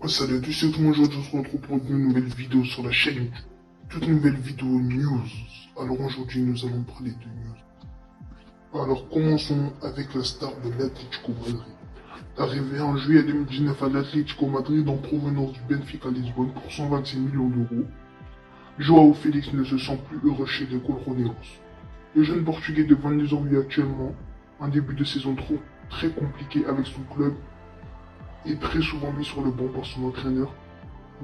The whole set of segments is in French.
Salut à tous et tout le monde, aujourd'hui on se retrouve pour une nouvelle vidéo sur la chaîne YouTube. Toute nouvelle vidéo news. Alors aujourd'hui nous allons parler de news. Alors commençons avec la star de l'Atlético Madrid. Arrivé en juillet 2019 à l'Atlético Madrid en provenance du Benfica Lisbonne pour 126 millions d'euros, João Félix ne se sent plus heureux chez les Colroneiros. Le jeune Portugais de 22 ans vit actuellement un début de saison très compliqué avec son club et très souvent mis sur le banc par son entraîneur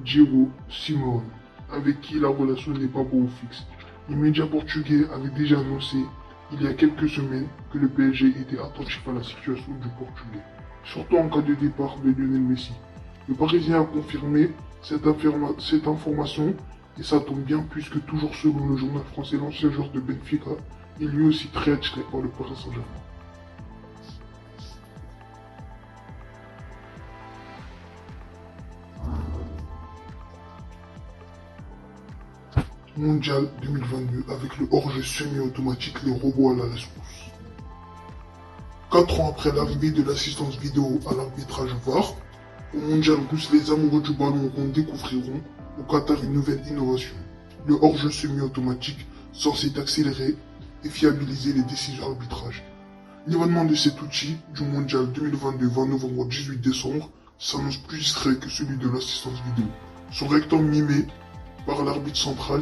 Diego Simeone, avec qui la relation n'est pas beau ou fixe. Les médias portugais avaient déjà annoncé il y a quelques semaines que le PSG était attentif à la situation du Portugais, surtout en cas de départ de Lionel Messi. Le Parisien a confirmé cette information et ça tombe bien puisque toujours selon le journal français, l'ancien joueur de Benfica est lui aussi très attiré par le Paris Saint-Germain. Mondial 2022 avec le hors-jeu semi-automatique, les robots à la rescousse. 4 ans après l'arrivée de l'assistance vidéo à l'arbitrage VAR, au Mondial russe, les amoureux du ballon rond découvriront au Qatar une nouvelle innovation. Le hors-jeu semi-automatique censé accélérer et fiabiliser les décisions d'arbitrage. L'événement de cet outil du Mondial 2022 20 novembre 18 décembre s'annonce plus discret que celui de l'assistance vidéo. Son rectangle mimé par l'arbitre central,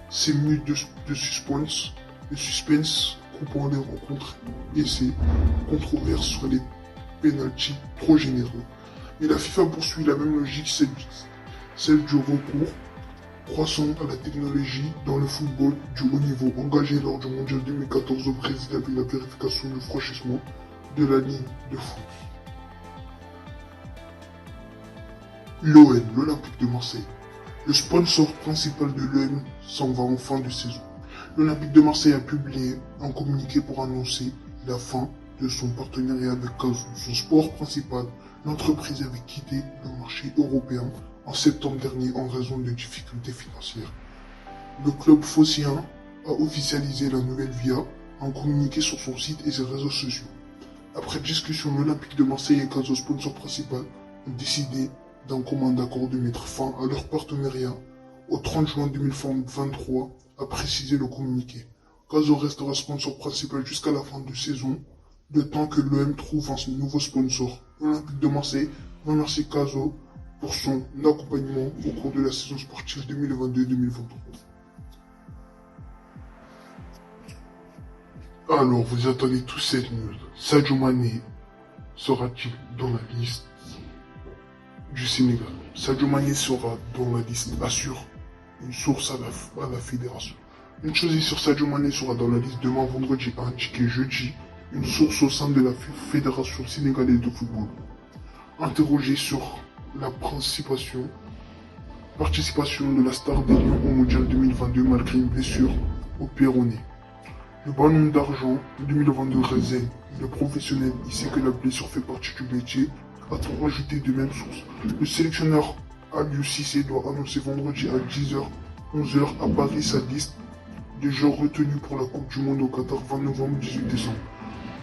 ses minutes de suspense coupant les rencontres et ses controverses sur les pénaltys trop généreux. Mais la FIFA poursuit la même logique, celle du recours croissant à la technologie dans le football du haut niveau, engagé lors du Mondial 2014 au Brésil avec la vérification du franchissement de la ligne de foot. L'OM, l'Olympique de Marseille. Le sponsor principal de l'OM s'en va en fin de saison. L'Olympique de Marseille a publié un communiqué pour annoncer la fin de son partenariat avec Cazoo. Son sport principal, l'entreprise avait quitté le marché européen en septembre dernier en raison de difficultés financières. Le club phocéen a officialisé la nouvelle via un communiqué sur son site et ses réseaux sociaux. Après discussion, l'Olympique de Marseille et Cazoo, sponsor principal, ont décidé d'un commun accord de mettre fin à leur partenariat au 30 juin 2023, a précisé le communiqué. Cazoo restera sponsor principal jusqu'à la fin de saison, le temps que l'OM trouve un nouveau sponsor. L'Olympique de Marseille remercie Cazoo pour son accompagnement au cours de la saison sportive 2022-2023. Alors, vous attendez tous cette news. Sadio Mané sera-t-il dans la liste du Sénégal? Sadio Mané sera dans la liste, assure une source à la fédération. Une chose est sûre, Sadio Mané sera dans la liste demain vendredi, a indiqué jeudi une source au sein de la fédération sénégalaise de football. Interrogé sur la participation de la star des Lions au Mondial 2022 malgré une blessure au péroné. Le ballon d'argent 2022 résine. Le professionnel, il sait que la blessure fait partie du métier, a-t-on rajouté de même source. Le sélectionneur Aliou Cissé doit annoncer vendredi à 10h, 11h à Paris sa liste de joueurs retenus pour la Coupe du Monde au Qatar 20 novembre 18 décembre.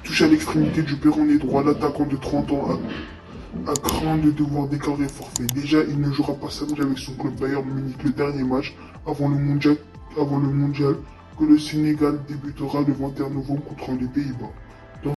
Touché à l'extrémité du péroné droit, l'attaquant de 30 ans a craint de devoir déclarer forfait. Déjà, il ne jouera pas samedi avec son club Bayern Munich, le dernier match avant le mondial que le Sénégal débutera le 21 novembre contre les Pays-Bas.